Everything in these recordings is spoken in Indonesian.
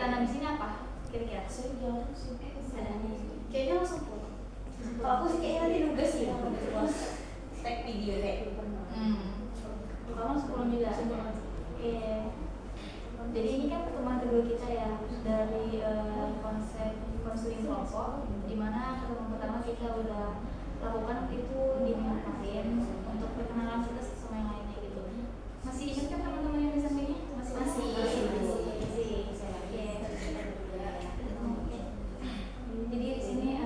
tanam di sini apa? Kira-kira? Saya jarang sih. Kayaknya langsung pulang. Kalau aku sih kayaknya nanti nugas sih pas tag video kayak. Kamu langsung pulang juga? Oke. Jadi ini kan pertemuan kedua kita ya dari konsep konseling kelompok, di mana pertemuan pertama kita udah lakukan itu di minggu kemarin untuk perkenalan kita sama yang lainnya gitu. Masih ingat kan teman-teman yang di sampingnya? Masih. Oke. Jadi di sini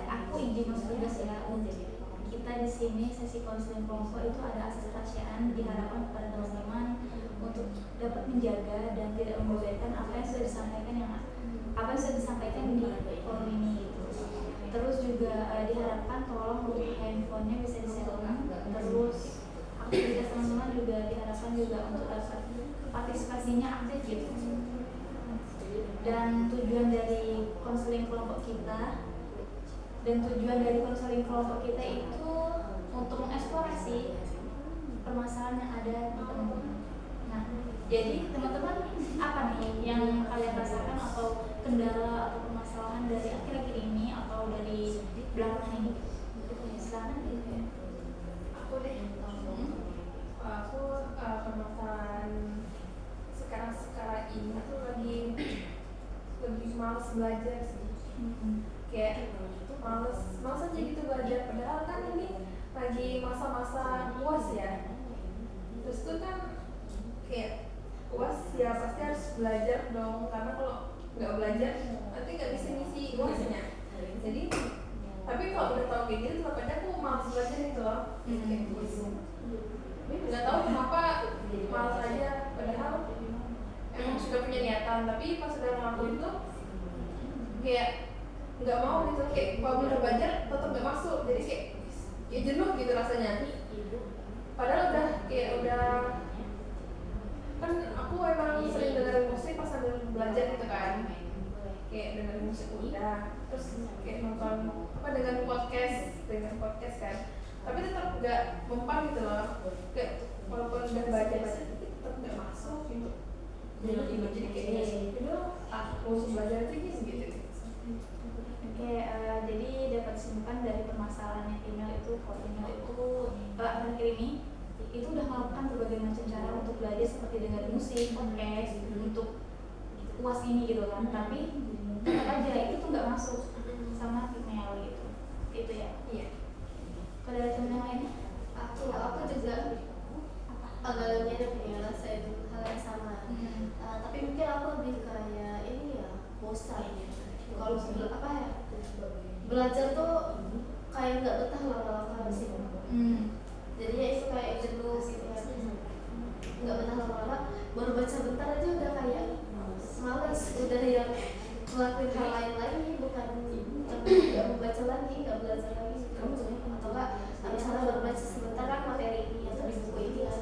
aku izin masuk tugas ya. Kita di sini sesi konseling kelompok itu ada asas kerahasiaan, diharapkan kepada teman-teman untuk dapat menjaga dan tidak membeberkan apa yang sudah disampaikan di forum ini gitu. Terus juga diharapkan tolong handphonenya bisa disetting. Terus aktivitas teman-teman juga diharapkan juga untuk dapat partisipasinya aktif gitu. Dan tujuan dari konseling kelompok kita itu untuk mengeksplorasi permasalahan yang ada di teman-teman. Nah, jadi teman-teman apa nih yang kalian rasakan atau kendala atau permasalahan dari akhir-akhir ini atau dari belakangan ini? Silakan gitu ya. Aku deh. Aku permasalahan sekarang ini tuh lebih malas belajar sih. Kayak males aja gitu belajar, padahal kan ini lagi masa-masa UAS ya. Terus tuh kan kayak UAS ya pasti harus belajar dong, karena kalau nggak belajar nanti nggak bisa ngisi UASnya. Jadi tapi kalau udah tahu kayak gitu tetap aja aku malas belajar gitu loh. Kayak gitu. Nggak tahu kenapa malas aja, padahal emang sudah punya niatan, tapi pas sudah ngelakuin tuh kayak nggak mau gitu, kayak kalau udah belajar tetap nggak masuk, jadi kayak jenuh gitu rasanya. Padahal udah kan aku emang sering dengerin musik pas sambil belajar gitu kan, kayak dengerin musik udah, terus kayak nonton dengan podcast kan, tapi tetap nggak mempan gitu loh, kayak walaupun udah belajar tetap nggak masuk gitu. Jadi kayak aku harus belajar aja gitu. Oke, jadi dapat simpan dari permasalahannya email itu, kalau email itu akhir ini itu udah melakukan berbagai macam cara untuk belajar seperti dengar musik, podcast, untuk UAS ini gitu kan, tapi tetap aja itu tuh nggak masuk sama email gitu, itu ya. Iya. Kalau ada teman yang lainnya? Aku juga agak mirip ya, rasain hal yang sama. Tapi mungkin aku lebih kayak ini ya, bosan ya. Kalau belajar tuh kayak nggak betah lama-lama sih. Jadinya itu kayak jenuh gitu ya. Nggak betah lama-lama, baru baca bentar aja udah kayak males, udah yang ngelakuin hal lain lagi, bukan nggak membaca lagi, nggak belajar lagi gitu. Atau nggak misalnya baru baca sebentar kan materi ini atau di buku ini kan,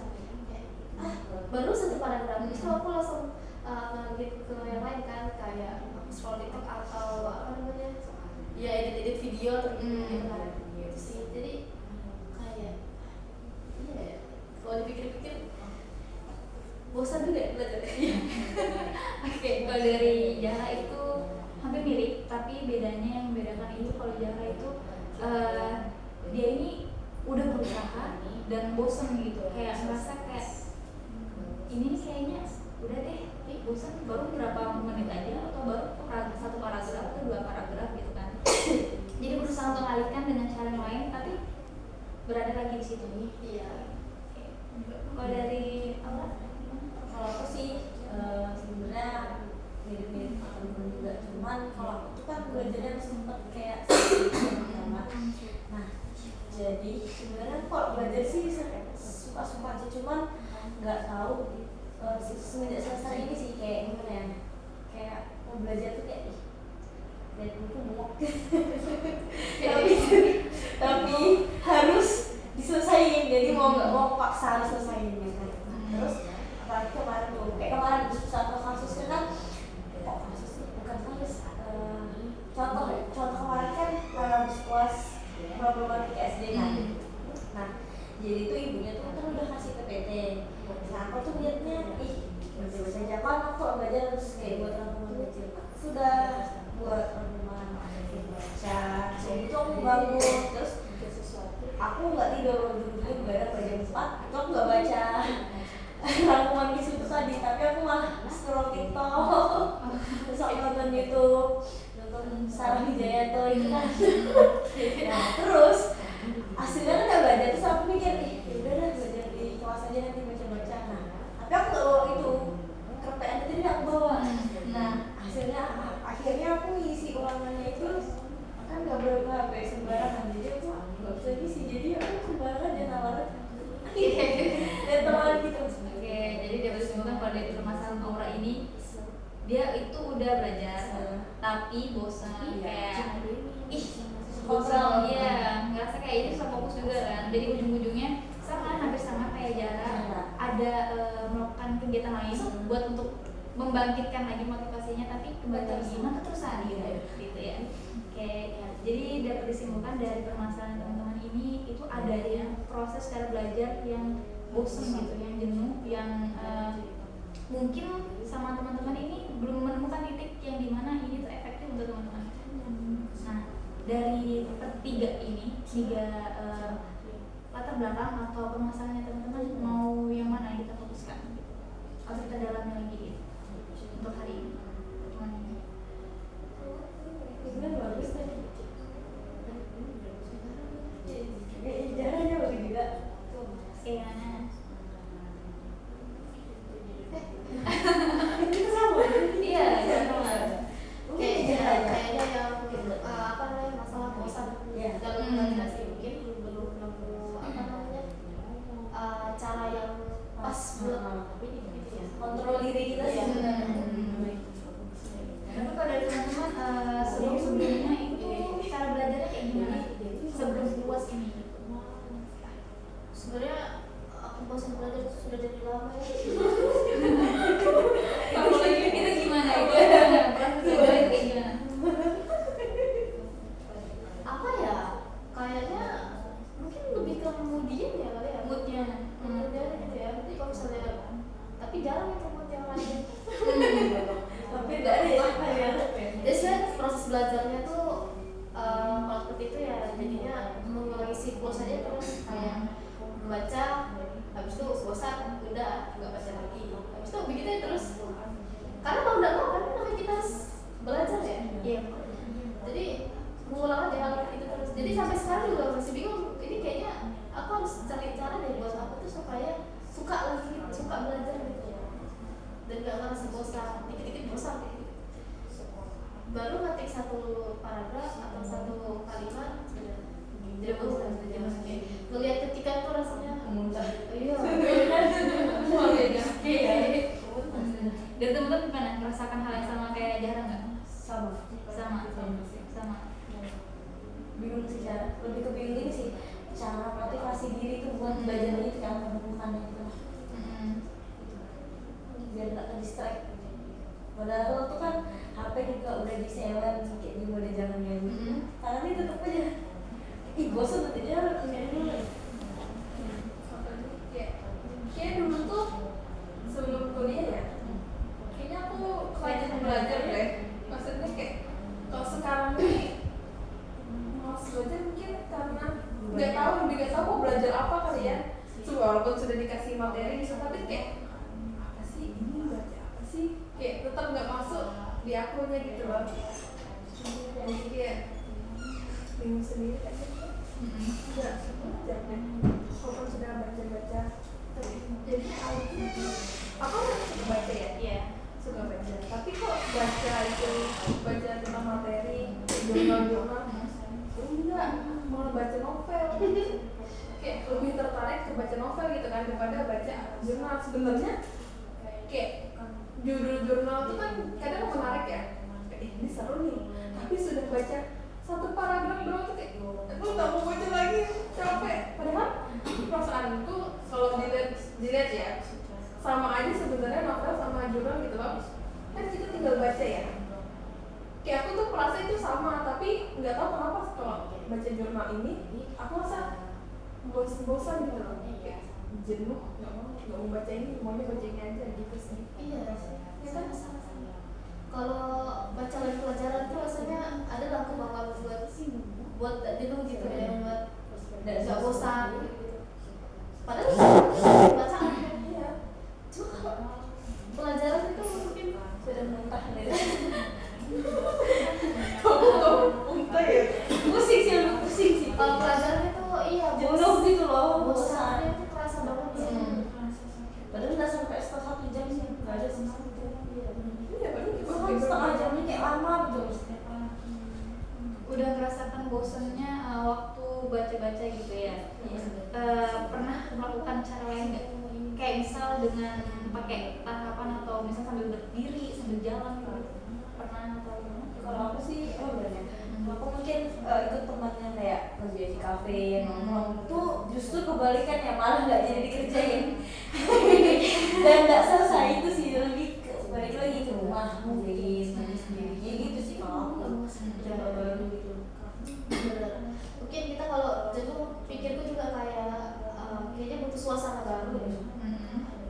baru satu paragraf itu aku langsung ngedit ke yang lain kan, kayak scroll TikTok atau apa namanya ya, edit video atau gitu kan, gitu sih. Jadi kayak iya ya, kalau dipikir-pikir bosan juga ya belajar. Oke, kalau dari Jara itu hampir mirip, tapi bedanya yang membedakan itu kalau Jara itu dia ini udah berusaha dan bosan gitu, kayak merasa kayak ini kayaknya udah deh, bosan baru berapa menit aja, atau baru satu paragraf atau dua paragraf gitu kan. Jadi berusaha untuk mengalihkan dengan cara yang lain, tapi berada lagi di situ nih. Iya. Kalau dari apa? Kalau aku sih sebenarnya mirip-mirip teman-teman juga, cuman kalau aku tuh kan belajarnya sempet kayak sama. Nah, jadi sebenarnya kalau belajar sih suka-suka aja, cuman nggak tahu semenjak semester ini sih kayak gimana ya, kayak mau belajar tuh kayak dari buku muak. tapi harus diselesain, jadi mau nggak mau paksa harus selesaiin gitu. Terus apalagi kemarin tuh, kayak kemarin satu kasusnya kan, bukan kasus, contoh kemarin kan habis kelas problematik SD kan. Nah, jadi tuh ibunya tuh kan udah kasih PPT. Nah, aku tuh liatnya, baca-baca aja kan aku belajar terus kayak buat teman-teman kecil sudah buat renungan baca, jadi itu aku bangun terus aku nggak tidur dulu gara jam 4 itu aku nggak baca rangkuman isu itu tadi, tapi aku malah scroll TikTok terus aku nonton YouTube, nonton Sarah Wijayanto itu kan. Nah terus hasilnya kan udah belajar, terus aku mikir ya udah dah belajar di kelas aja nanti baca-baca. Nah tapi aku nggak bawa itu kerpean itu, tidak aku bawa. Nah hasilnya akhirnya aku ngisi ulangannya itu kan nggak boleh HP sembarangan, jadi aku nggak bisa ngisi, jadi aku sembarangan aja nawarin dan teman gitu. Oke, jadi dapat disimpulkan pada permasalahan aura ini dia itu udah belajar tapi bosan, kayak bosan, iya ngerasa kayak ini susah fokus juga kan, jadi ujung-ujungnya sama hampir sama kayak Jara, ada melakukan kegiatan lain buat untuk membangkitkan lagi motivasinya, tapi kembali lagi keterusan gitu ya. Oke, jadi dapat disimpulkan dari permasalahan teman-teman ini itu adanya proses cara belajar yang bosan gitu, yang jenuh, yang mungkin sama teman-teman ini belum menemukan titik yang dimana ini tuh efektif untuk teman-teman. Nah, dari tiga latar belakang atau permasalahannya teman-teman, mau yang mana yang kita fokuskan atau kita dalami lagi gitu untuk hari ini? Sebenarnya bagus tadi. Jarangnya bagus juga. Kayaknya Itu sama. iya, sama. Kayaknya yang apa namanya masalah bosan dalam belajar sih, mungkin belum nemu apa namanya cara yang pas buat gitu ya, Kontrol diri kita sih sebenarnya. Tapi kalau dari teman-teman sebelum-sebelumnya itu cara belajarnya kayak gimana? Sebelum puas ini? sebenarnya aku bosan belajar itu sudah dari lama ya. Itu gimana? Proses belajar kayak gimana? Apa ya, kayaknya mungkin lebih ke kemudian ya kali ya, Moodnya. kemudian gitu ya. Nanti kalau misalnya, tapi jarang itu mood yang lain. Tapi dari apa ya? Jadi sebenarnya proses belajarnya tuh kalau seperti itu ya, jadinya mengulangi siklus aja terus, kayak membaca, habis itu bosan, udah nggak baca lagi, habis itu begitu ya terus. Karena mau nggak mau kan namanya kita harus belajar ya. Iya. Jadi mengulang aja hal itu terus. Jadi sampai sekarang juga masih bingung. Ini kayaknya aku harus cari cara deh buat aku tuh supaya suka lagi, suka belajar gitu ya. Dan nggak ngerasa bosan, dikit-dikit bosan kayak gitu. Baru ngetik satu paragraf atau satu kalimat sudah tidak bosan, sudah maksudnya ngelihat ketika itu rasanya iya Dan teman-teman gimana? Merasakan hal yang sama kayak Jara nggak? Sama. Bingung sih cara, lebih ke bingung ini sih cara motivasi diri tuh buat belajar itu, cara menemukannya itu biar nggak ke-distract. Padahal tuh kan HP juga udah di-silent, kayak juga udah jangan ganggu. Tangan ini tutup aja. Ih bosan nanti Jara dulu. Kayak dulu tuh sebelum kuliah ya, kayaknya aku rajin belajar deh. Maksudnya kayak kalau sekarang ini malas belajar mungkin karena nggak tahu mau belajar apa kali ya. Walaupun sudah dikasih materi gitu, tapi kayak apa sih ini, baca apa sih, kayak tetap nggak masuk di akunnya gitu loh. Jadi kayak bingung sendiri aja. Nggak belajar kan, walaupun sudah baca-baca. Jadi aku suka baca ya, Iya. suka baca. Tapi kok baca tentang materi, jurnal-jurnal, enggak, malah baca novel. Kayak lebih tertarik ke baca novel gitu kan daripada baca jurnal. Sebenarnya kayak judul-jurnal itu kan kadang menarik ya. Kayak ini seru nih, tapi sudah baca satu paragraf doang tuh kayak aku nggak mau baca lagi, capek. Padahal perasaanku kalau dilihat ya sama aja sebenarnya novel sama jurnal gitu loh. Kan kita tinggal baca ya. Kayak aku tuh merasa itu sama, tapi nggak tahu kenapa kalau baca jurnal ini aku rasa bosan gitu loh. Kayak jenuh, nggak mau baca ini, maunya baca ini aja gitu sih. iya sih, ya kan sama-sama. Kalau bosannya waktu baca-baca gitu ya. Pernah melakukan cara lain nggak? Kayak misal dengan pakai tahapan atau misal sambil berdiri, sambil jalan gitu. Pernah atau gimana? Kalau aku sih banyak. Aku mungkin ikut temannya kayak kerja di kafe nongkrong tuh justru kebalikan ya, malah nggak jadi dikerjain dan nggak selesai. Itu sih lebih ke balik lagi ke rumah jadi sendiri gitu sih kalau aku coba baru gitu. Bener. Mungkin kita kalau jenuh, pikirku juga kayak kayaknya butuh suasana baru ya.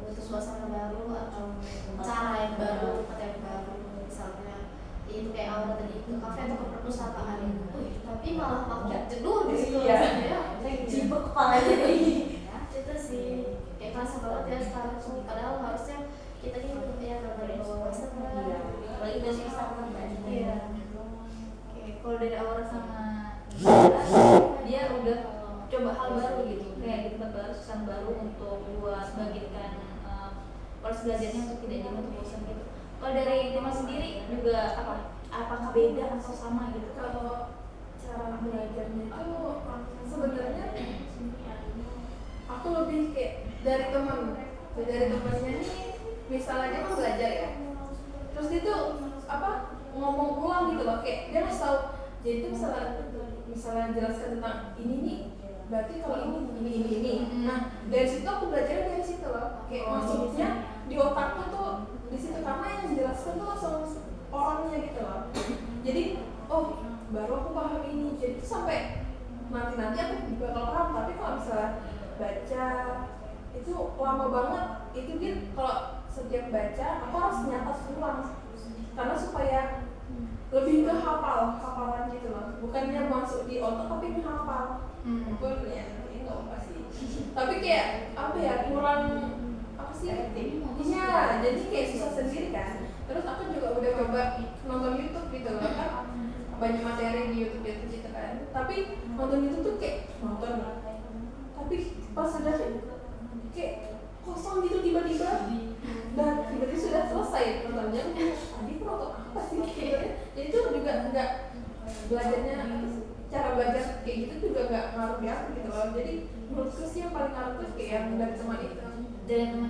Butuh suasana baru atau cara yang baru, tempat yang baru. Misalnya itu kayak awal tadi ke kafe atau ke perpustakaan. Tapi malah makin jenuh di situ rasanya ya. Jibuk kepala jadi. Itu sih kayak kerasa banget ya sekarang tuh. Padahal harusnya kita ini yang benar-benar wawasan lah. Apalagi udah susah banget. Iya. Oke, kalau dari Aura sama dia udah coba hal baru gitu, kayak di tempat baru, suasana baru untuk buat bangkitkan proses belajarnya untuk tidak jenuh atau bosan gitu. Kalau dari Tima sendiri juga apakah beda atau sama gitu? Kalau cara belajarnya itu sebenarnya aku lebih kayak dari temannya nih, misalnya dia kan belajar ya, terus dia tuh ngomong ulang gitu loh, kayak dia ngasih tahu. Jadi itu misalnya jelaskan tentang ini nih, berarti kalau ini. Nah dari situ aku belajar dari situ loh, kayak maksudnya di otakku tuh di situ, karena yang dijelaskan tuh langsung orangnya gitu loh. Jadi baru aku paham ini. Jadi tuh sampai nanti aku bakal paham. Tapi kalau misalnya baca itu lama banget. Itu dia kalau setiap baca aku harus nyatat ulang, karena supaya lebih ke hafalan gitu loh, bukannya masuk di otak tapi menghafal. Walaupun ya ini nggak apa sih, tapi kayak kurang iya, jadi kayak susah sendiri kan. Terus aku juga udah coba nonton YouTube gitu loh kan, banyak materi di YouTube gitu kan. Tapi nonton YouTube tuh kayak nonton, tapi pas sudah kayak kosong gitu tiba-tiba, dan tiba-tiba sudah selesai nontonnya. Tadi aku nonton apa sih gitu. Jadi itu juga nggak belajarnya, cara belajar kayak gitu juga nggak ngaruh di aku gitu loh. Jadi menurutku sih yang paling ngaruh tuh kayak yang dari teman itu. Yang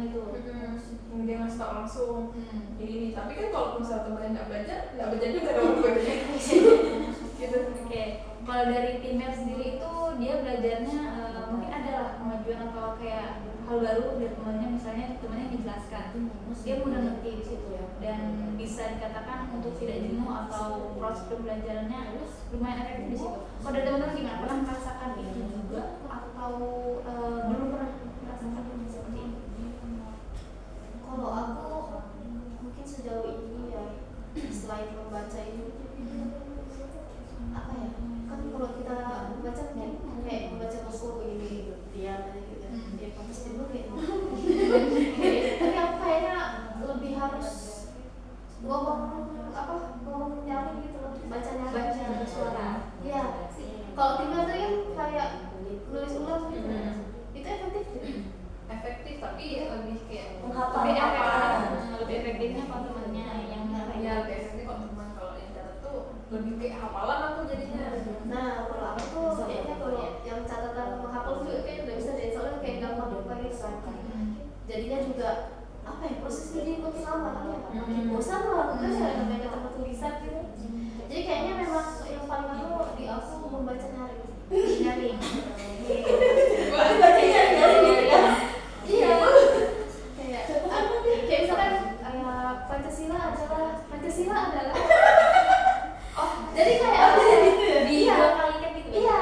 Dia ngasih tau langsung ini. Tapi kan kalau misalnya temannya nggak belajar juga dong bacanya. Gitu. Oke, kalau dari Timel sendiri itu dia belajarnya mungkin adalah kemajuan atau kayak hal baru dari temannya, misalnya temannya menjelaskan, dia mudah ngerti di situ ya, dan bisa dikatakan untuk tidak jenuh atau proses pembelajarannya lumayan efektif di situ. Kalau dari teman-teman gimana? Pernah merasakan itu juga atau belum pernah merasakan seperti ini? Kalau aku mungkin sejauh ini ya, selain membaca ini kan kalau kita membaca kan kayak membaca buku ini dia gitu dia fokus dulu kayak tapi aku kayaknya lebih harus ngomong nyari gitu loh, baca suara. Iya, kalau tinggal tuh kan kayak nulis ulang gitu. Itu efektif tuh. Efektif, tapi lebih kayak Menghafal. Lebih efektifnya kalau temannya yang ya biasanya kalau teman kalau yang catat tuh lebih kayak hafalan aku jadinya. Nah, kalau aku tuh kayaknya kalau yang catatan menghafal juga kayak udah bisa deh, soalnya kayak gampang lupa gitu. Jadinya juga prosesnya jadi makin lama kan ya, makin bosan lah, terus ya namanya tempat tulisan gitu. Jadi kayaknya memang yang paling ngaruh di aku membaca nyari. Bacanya nyari. Iya. Kayak misalkan Pancasila adalah jadi kayak gitu ya? Di dua kali kan gitu. Iya.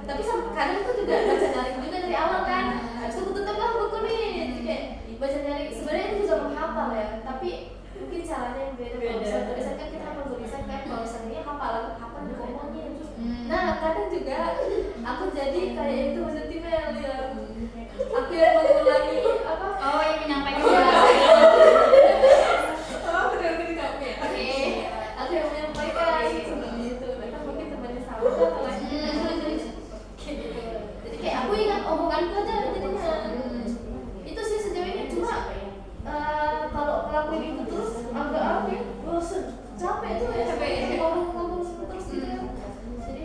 Tapi kadang tuh juga baca nyari juga dari awal kan. Habis itu tutuplah buku nih. Jadi kayak baca nyari sebenarnya itu juga menghafal ya, tapi mungkin caranya yang beda. Kalau misalnya tulisan kan kita tulisan kan, kalau misalnya hafal juga ngomongin. Nah, kadang juga aku jadi kayak itu maksudnya ya. Aku yang mengulangi yang menyampaikan aku yang menyampaikan gitu. Mereka mungkin temannya sama kan. Jadi kayak aku ingat omonganku aja jadinya. Itu sih sejauh ini, cuma kalau ngelakuin itu terus agak bosan, capek tuh ya, ngomong terus gitu ya. Jadi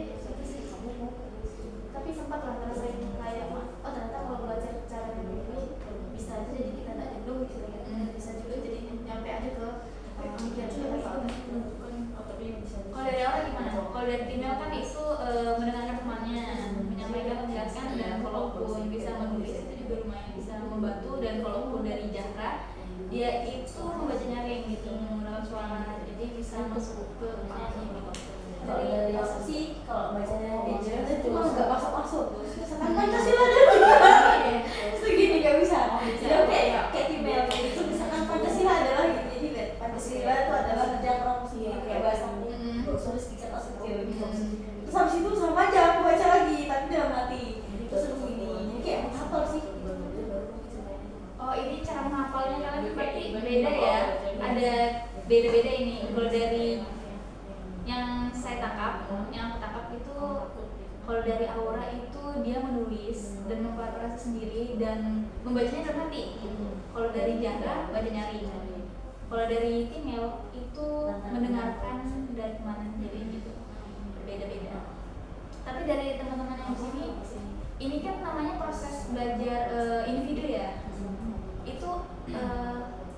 Kalau dari female kan itu mendengarkan temannya, menyampaikan, menjelaskan, dan kalaupun bisa menulis itu juga lumayan bisa membantu. Dan kalaupun dari Zahra, dia itu membaca nyaring gitu, menggunakan suara, jadi bisa masuk ke kepalanya gitu. Dari aku sih kalau bacanya dia itu cuma nggak masuk misalkan Pancasila dan segini nggak bisa. Jadi kayak email gitu, misalkan Pancasila adalah gitu, jadi Pancasila itu adalah kerja kelompok sendiri kayak bahasa tulis di kertas kecil gitu. Terus habis itu sama aja aku baca lagi tapi dalam hati terus begini, jadi kayak menghafal sih. Oh, ini cara menghafalnya kalian berarti beda ya? Ada beda-beda ini. Kalau dari yang saya tangkap, yang aku tangkap itu kalau dari Aura itu dia menulis dan memperhatikan sendiri dan membacanya dalam hati. Kalau dari Zahra baca nyari. Kalau dari Timel itu mendengarkan dari mana, jadi gitu berbeda-beda. Tapi dari teman-teman yang di sini, ini kan namanya proses belajar individu ya. Itu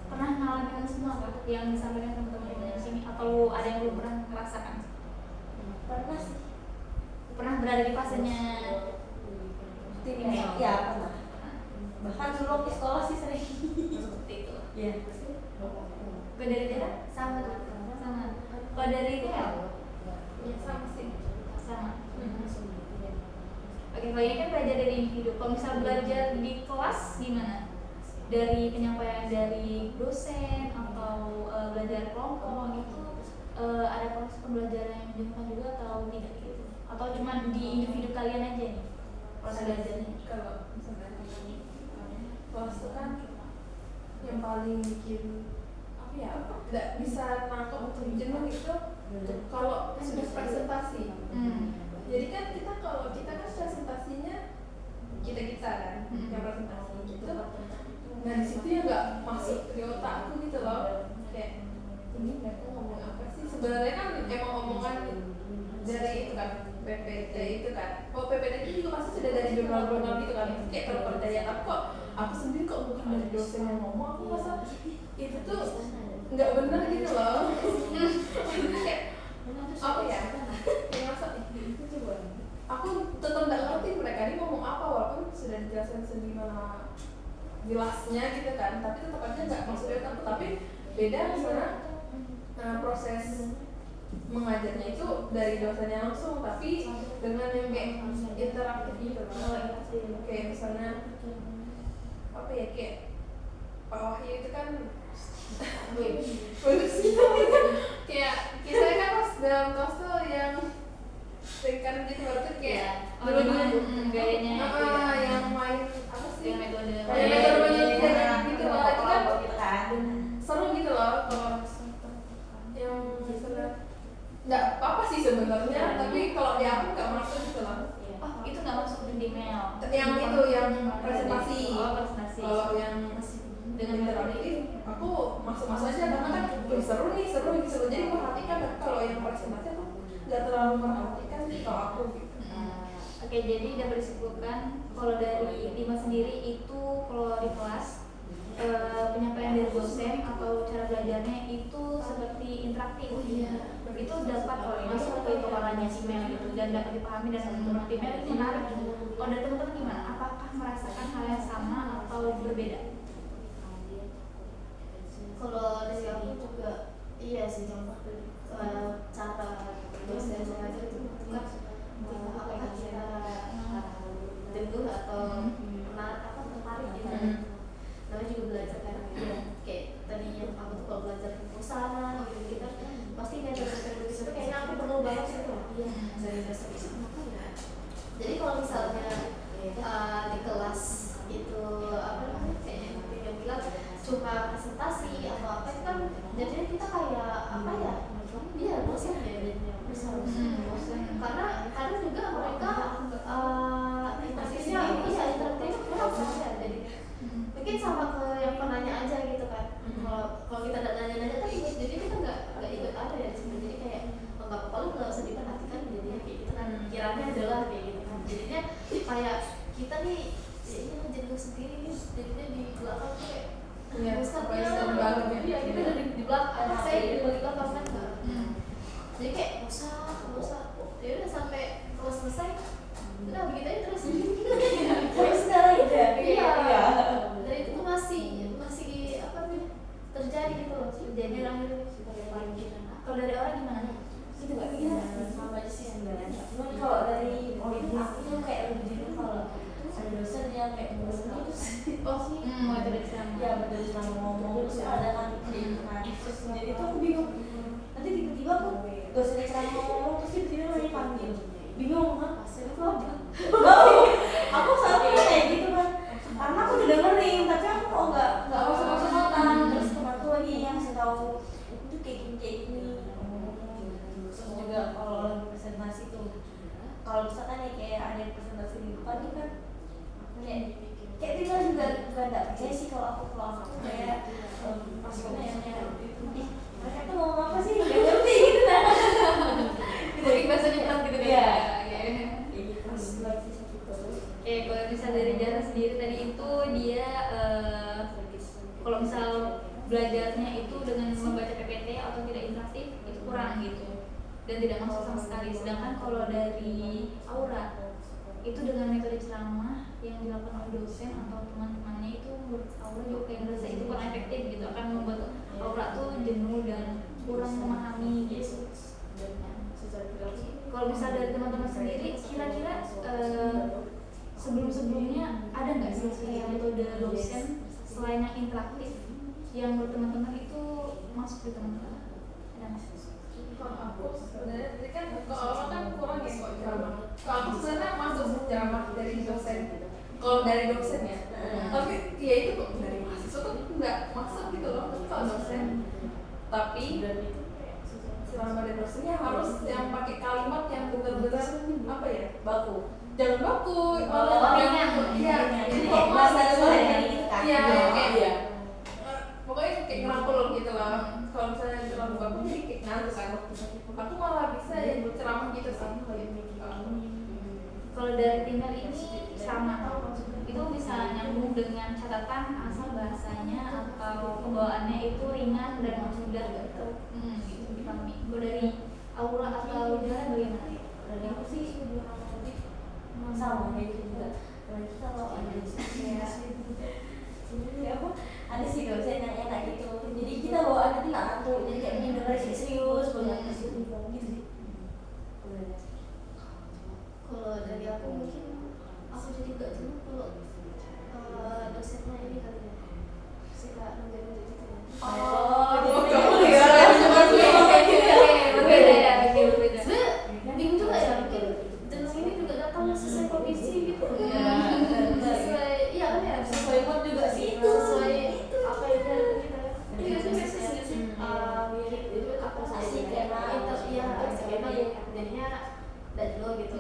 pernah ngalamin semua kah yang disampaikan teman-teman di sini, atau ada yang belum pernah merasakan? Pernah sih. Pernah berada di fasenya Timel? Ya pernah. Bahkan dulu waktu sekolah sih sering. seperti itu. Iya. Kalau dari Dera sama. Kalau dari Timel Ya sama sih. sama. Oke, kalau ini kan belajar dari individu. Kalau misal belajar di kelas gimana? Dari penyampaian dari dosen atau belajar kelompok itu ada proses pembelajaran yang menjelaskan juga atau tidak gitu? Atau cuma di individu kalian aja nih proses belajarnya? Kalau misalnya kelas itu kan yang paling bikin apa ya, nggak bisa nangkep untuk jenuh itu kalau sudah presentasi. Jadi kan kita kalau kita kan presentasinya kita kan yang presentasi gitu. Nah di situ ya nggak masuk di otak aku gitu loh, kayak ini mereka ngomong apa sih? Sebenarnya kan emang omongan dari itu kan PPT itu kan. Kalau PPT itu juga pasti sudah dari jurnal-jurnal gitu kan, kayak terpercaya. Tapi kok aku sendiri kok bukan dari dosen yang ngomong, aku rasa itu tuh nggak benar gitu loh. Kayak apa ya? Yang rasa itu coba. Aku tetap nggak ngerti mereka ini ngomong apa, walaupun sudah dijelaskan segimana jelasnya gitu kan, tapi tetap aja nggak masuk di otak. Tapi beda misalnya proses mengajarnya itu dari dosennya langsung, tapi dengan yang kayak interaktif gitu loh. Kayak misalnya apa ya, kayak Pak Wahyu itu kan bagus gitu. Kayak kita kan pas dalam kelas tuh yang kan gitu, berarti kayak gayanya yang main apa sih, yang metode gitu loh. Itu kan seru gitu loh. Kalau yang misalnya nggak apa sih sebenarnya, tapi kalau di aku nggak masuk gitu loh. Oh, itu nggak masuk di email. Yang itu yang presentasi. Oh, presentasi. Kalau yang dengan interaktif aku masuk aja karena kan seru nih. Jadi perhatikan. Tapi kalau yang presentasi aku nggak terlalu perhatikan sih kalau aku gitu. Oke, jadi dapat disimpulkan kalau dari Lima sendiri itu kalau di kelas penyampaian dari dosen atau cara belajarnya itu seperti interaktif. Itu dapat masuk ke kepalanya email gitu dan dapat dipahami dan teman-teman email itu menarik. Kalau dari teman-teman gimana? Apakah merasakan hal yang sama atau berbeda? Kalau dari aku juga iya sih, cara dosen mengajar itu kan apakah kita jenuh atau tertarik gitu. Namanya juga belajar kan, kayak tadi yang aku tuh kalau belajar perusahaan gitu kita pasti kayak belajar itu kayaknya aku perlu banget sih tuh dari dasar itu. Jadi kalau misalnya di kelas itu apa namanya kayak yang bilang cuma presentasi atau apa itu kan jadinya kita kayak apa ya, dia bosan ya jadinya karena kadang juga mereka interaktifnya kurang ya, jadi mungkin sama ke yang penanya aja gitu kan. Kalau kita tidak nanya-nanya kan jadi kita nggak ikut ada ya di sini, jadi kayak nggak apa-apa lu nggak usah diperhatikan jadinya kayak gitu kan, kiranya adalah kayak gitu kan, jadinya kayak kita nih jadinya jenuh sendiri nih, jadinya di belakang tuh kayak kita dari di belakang, saya di belakang kan jadi kayak usah ya udah sampai kelas selesai udah begitu aja terus. Terus sekarang ya. Iya. Dan itu tuh masih apa namanya terjadi gitu loh. Jadi akhirnya kalau dari orang gimana? Gitu nggak? Iya, sama aja sih sebenarnya. Cuman kalau dari aku tuh kayak lebih jenuh kalau ada dosen yang kayak ngomong gitu sih. Oh sih. Mau itu dari ceramah. Ya betul, selama ngomong terus ada kan terus jadi tuh aku bingung. Nanti tiba-tiba aku dosen ceramah ngomong terus tiba-tiba lagi panggil. Bingung kan? Itu apa? Aku saat itu kayak gitu kan. Karena aku udah dengerin, tapi aku kok nggak masuk notan. Terus temanku lagi yang saya tahu itu kayak gini. Terus juga kalau presentasi tuh, kalau misalkan ya kayak ada presentasi di depan nih kan, kayak kita juga nggak percaya sih kalau aku kayak pas nanya, ih mereka tuh ngomong apa sih? Nggak ngerti gitu kan? Mungkin bahasanya kurang gitu deh. Iya. Kalau misal dari Jara sendiri tadi itu dia kalau misal belajarnya itu dengan membaca PPT atau tidak interaktif itu kurang gitu dan tidak masuk sama sekali. Sedangkan kalau dari Aura itu dengan metode ceramah yang dilakukan oleh dosen atau teman-temannya itu menurut Aura juga kayak ngerasa itu kurang efektif gitu, akan membuat Aura tuh jenuh dan kurang memahami gitu. Kalau misal dari teman-teman sendiri kira-kira sebelum-sebelumnya ada nggak sih kayak metode dosen selain yang interaktif yang menurut teman-teman itu masuk di teman-teman? Ada nggak sih? Kalau aku sebenarnya tadi kan kalau orang kan kurang ya kok ceramah. Kalau aku sebenarnya masuk ceramah dari dosen. Kalau dari dosen ya, tapi ya itu kok dari mahasiswa tuh nggak masuk gitu loh. Tapi kalau dosen, tapi selama dari dosennya harus yang pakai kalimat yang benar-benar apa ya, Baku. jangan baku, ringan. iya, Kayak bahasa sehari-hari gitu kan. iya, kayak Iya. pokoknya kayak ngerangkul gitu lah. Kalau misalnya terlalu baku jadi kayak ngantuk kan. Aku malah bisa ya ceramah gitu sih. Kalau dari Tinder ini sama, itu bisa nyambung dengan catatan asal bahasanya atau pembawaannya itu ringan dan mudah gitu, gitu dipahami. Kalau dari Aura atau Jara bagaimana? Dari aku sih sama kayak gitu juga. Apalagi kalau ada kayak apa? Ada sih dosen yang kayak gitu. Jadi kita bawaannya tuh nggak ngantuk. Jadi kayak bener-bener serius banget gitu sih. Kalau dari aku mungkin aku jadi gak jenuh kalau dosennya ini kali ya suka nunjuk-nunjuk gitu ya. Berbeda ya, berbeda. Sebenarnya bingung juga ya, mungkin jenuh ini juga datang sesuai kondisi gitu. Sesuai, iya kan ya, Sesuai mood juga sih itu. sesuai apa yang ada kita. Ini kan biasanya sih mirip itu apa Asik emang. iya asik emang jadinya dan dulu gitu.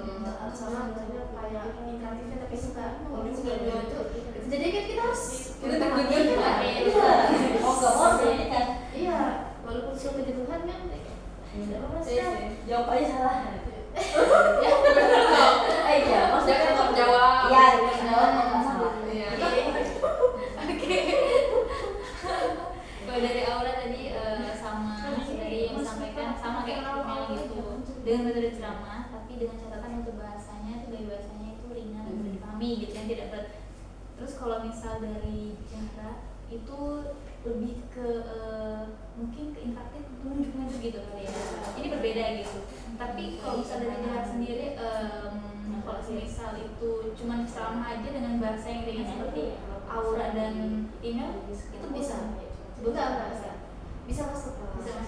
Sama misalnya kayak interaktifnya tapi suka dulu itu. Jadi kan kita harus Deg-degan lah. Iya. Mau nggak mau jadi kan. Iya, walaupun suka kejenuhan kan. Tidak apa sih. Jawab aja salah. Ya, benar dong. Iya, maksudnya Jangan tetap jawab. Iya, jawab nggak salah. Iya. Oke. Kalau dari Aura tadi sama dari yang disampaikan sama kayak Mel gitu dengan metode ceramah tapi dengan catatan untuk bahasanya itu gaya bahasanya itu ringan dan mudah dipahami gitu yang tidak berat. Terus kalau misal dari Jara itu lebih ke mungkin ke interaktif nunjuk-nunjuk gitu kali ya. Ini berbeda gitu. Tapi kalau misal dari Jara sendiri kalau misal itu cuma ceramah aja dengan bahasa yang ringan seperti Aura dan Email itu bisa. Enggak bisa masuk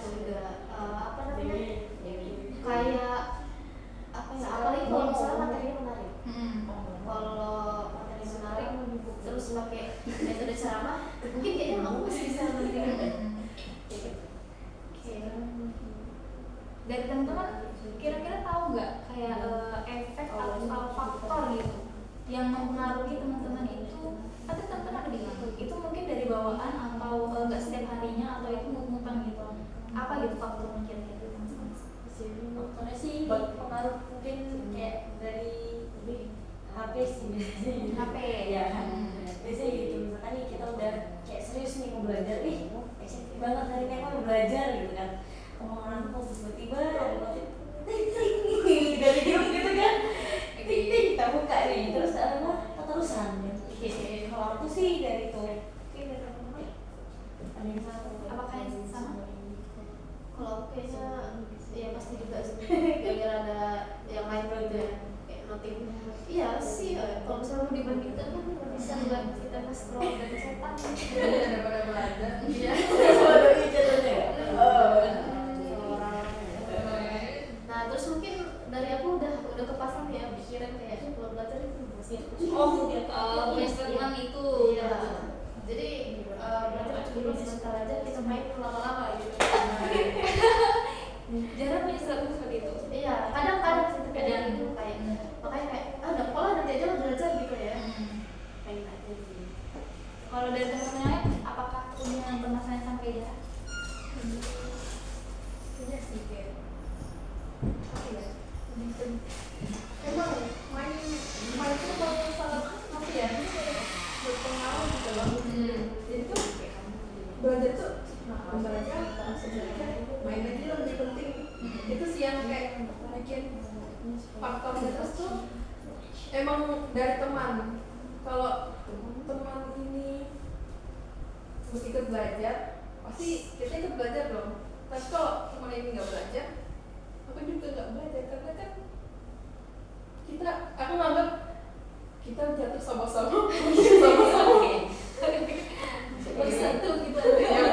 juga apa namanya kayak apa ya apalagi kalau misalnya materinya menarik kalau materi menarik terus pakai metode ceramah mungkin kayaknya aku masih bisa menerima. Dari teman-teman kira-kira tahu nggak kayak efek atau faktor gitu yang mempengaruhi teman-teman itu? Tapi teman-teman ada bilang itu mungkin dari bawaan atau nggak setiap harinya atau itu mut-mutan gitu. Apa gitu faktornya kira-kira teman-teman? Faktornya sih pengaruh mungkin kayak dari HP sih biasanya. HP ya. Biasanya gitu. Misalkan nih kita udah kayak serius nih mau belajar, excited banget hari ini mau belajar gitu kan. Omongan aku tiba-tiba ada notif ting ting gitu kan. ya pasti juga sih gara-gara ada yang lain gitu ya kayak notif. Iya sih kalau misalnya dibandingkan kan bisa buat kita nge-scroll dan setan daripada belajar. iya Waduh, ini jatuhnya ya? nah terus mungkin dari aku udah kepasang ya pikiran kayak kalau belajar itu bosan. teman itu Iya. Jadi belajar cuma sebentar aja kita main lama-lama gitu. jarang punya strategi seperti itu. Iya, kadang-kadang sih terkadang itu kayak makanya kayak udah pola nanti aja lo belajar gitu ya. Main aja sih. Kalau dari teman-teman lain, apakah punya permasalahan sampai dia? Punya sih kayak apa ya? Emang main itu kalau sangat apa ya? Berpengaruh gitu loh. Jadi tuh belajar tuh belajar sebenarnya main aja lebih penting. Itu sih yang kayak bikin faktor terus tuh emang dari teman. Kalau teman ini ikut belajar pasti kita ikut belajar dong. Tapi kalau teman ini nggak belajar, aku juga nggak belajar karena kan aku nganggap kita jatuh sama-sama bersatu gitu ya.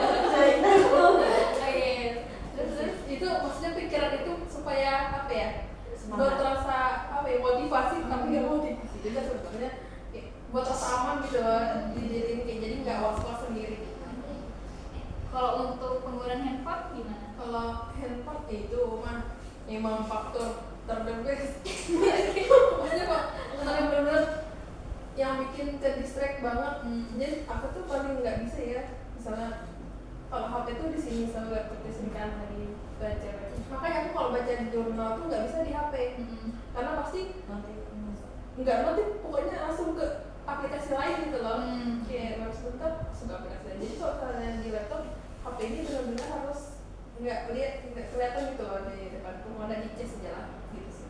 Terus itu maksudnya pikiran itu supaya apa ya, buat rasa apa ya, motivasi tapi nggak motivasi juga sebenarnya buat rasa aman gitu loh, dijadiin kayak jadi nggak was-was sendiri. Kalau untuk penggunaan handphone gimana? Kalau handphone itu mah emang faktor terdekat. Maksudnya kok benar-benar yang bikin ke distract banget. Jadi aku tuh paling nggak bisa ya, misalnya kalau HP tuh di sini sama laptop di sini kan lagi baca. Makanya aku kalau baca di jurnal tuh nggak bisa di HP, karena pasti nggak notif, pokoknya langsung ke aplikasi lain gitu loh. Kayak harus bentar masuk aplikasi lain. Jadi kalau kalian di laptop, HP ini benar-benar harus nggak kelihatan gitu loh di depan, cuma ada di case aja lah gitu sih.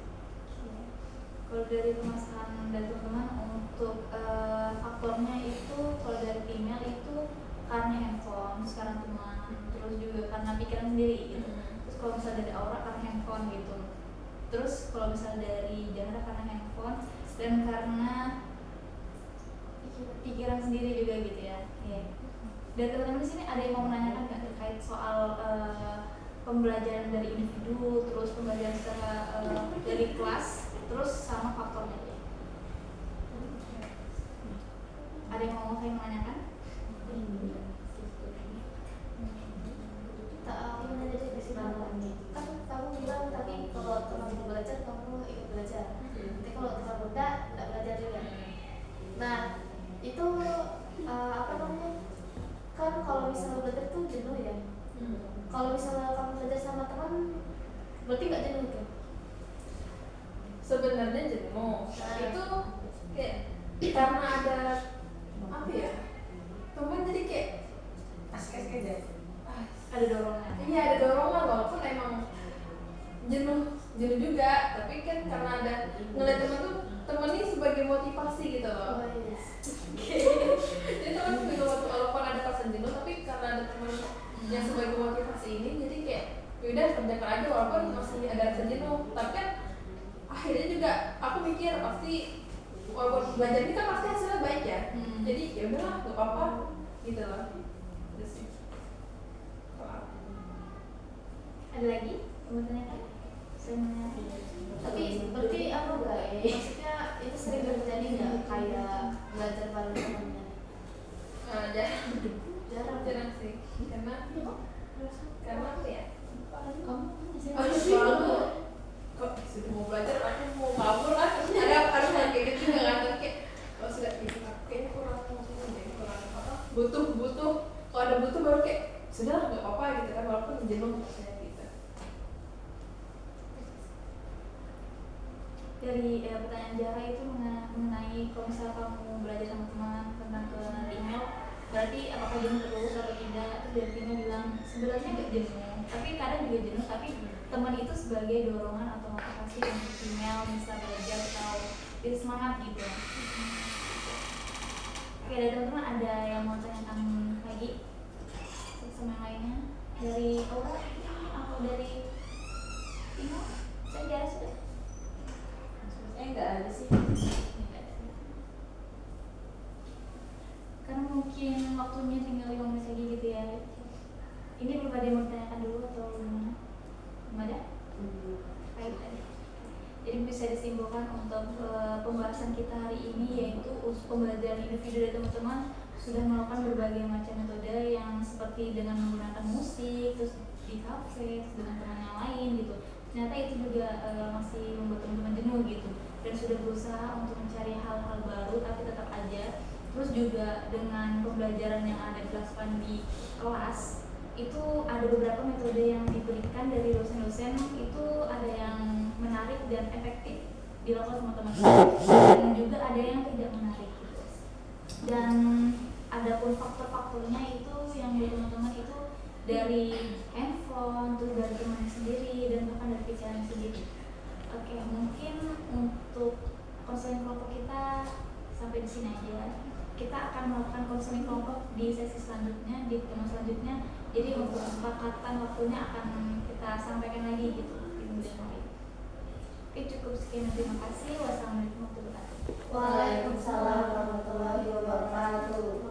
Kalau dari permasalahan dari teman-teman untuk faktornya itu kalau dari female itu karena handphone, sekarang teman, terus juga karena pikiran sendiri gitu. Terus kalau misalnya dari Aura karena handphone gitu. Terus kalau misalnya dari Zahra karena handphone dan karena pikiran sendiri juga gitu ya. Iya. Dan teman-teman di sini ada yang mau menanyakan nggak terkait soal pembelajaran dari individu, terus pembelajaran secara dari kelas, terus sama faktornya? Ada yang mau saya menanyakan? Aku nanya aja sih kan kamu bilang tadi kalau teman belajar kamu ikut belajar. Tapi kalau teman muda nggak belajar juga. Nah itu apa namanya? Kan kalau misalnya belajar tuh jenuh ya. Kalau misalnya kamu belajar sama teman, berarti nggak jenuh kan? Sebenarnya jenuh. Itu kayak karena ada apa ya? Teman jadi kayak asik aja. Ada dorongan. Iya, ada dorongan walaupun emang jenuh juga, tapi kan karena ada ngeliat teman ini sebagai motivasi gitu loh. Oh, yes. Jadi teman sebagai motivasi, walaupun ada perasaan jenuh, tapi karena ada teman yang sebagai motivasi ini, jadi kayak yaudah kerjakan aja walaupun masih ada rasa jenuh. Tapi kan akhirnya juga aku mikir pasti walaupun belajar ini kan pasti hasilnya baik ya. Jadi ya udahlah, gak apa-apa gitu loh. Terus sih. Ada lagi? Mau tanyakan? Saya menanya. Tapi berarti apa enggak ya? Maksudnya itu sering terjadi nggak kayak belajar bareng temannya? Jarang sih, karena apa ya? Kamu masih Kok sudah mau belajar, aku mau kabur lah. Ada yang kayak gitu juga kan, kayak kalau sudah gitu kayaknya kurang apa? Butuh. Kalau ada butuh baru kayak sudah nggak apa-apa gitu kan, walaupun jenuh rasanya gitu. dari pertanyaan Zahra itu mengenai kalau misalnya kamu belajar sama teman tentang ke email, berarti apakah jenuh terus atau tidak? Terus dari Tina bilang sebenarnya nggak jenuh, tapi kadang juga jenuh, tapi teman itu sebagai dorongan atau motivasi untuk email bisa belajar atau jadi semangat gitu. Oke, dari teman-teman ada yang mau tanyakan lagi sama yang lainnya dari Aura atau dari Tino, saya jarak sudah. Enggak ada sih. Karena mungkin waktunya tinggal 5 menit lagi gitu ya. Ini belum ada yang mau ditanyakan dulu atau gimana? Belum ada? Baik tadi. Jadi bisa disimpulkan untuk pembahasan kita hari ini yaitu pembelajaran individu dari teman-teman sudah melakukan berbagai macam metode yang seperti dengan menggunakan musik, terus di kafe, terus dengan teman yang lain gitu. Ternyata itu juga masih membuat teman-teman jenuh gitu dan sudah berusaha untuk mencari hal-hal baru tapi tetap aja. Terus juga dengan pembelajaran yang ada dilakukan di kelas itu ada beberapa metode yang diberikan dari dosen-dosen itu ada yang menarik dan efektif dilakukan sama teman-teman dan juga ada yang tidak menarik gitu. Dan adapun faktor-faktornya itu yang buat teman-teman itu dari handphone, terus dari temannya sendiri dan bahkan dari pikiran sendiri. Oke, mungkin untuk konseling kelompok kita sampai di sini aja. Kita akan melakukan konseling kelompok di sesi selanjutnya, di pertemuan selanjutnya. Jadi untuk kesepakatan waktunya akan kita sampaikan lagi gitu di kemudian hari. Oke, cukup sekian. Terima kasih. Wassalamualaikum warahmatullahi wabarakatuh. Waalaikumsalam warahmatullahi wabarakatuh.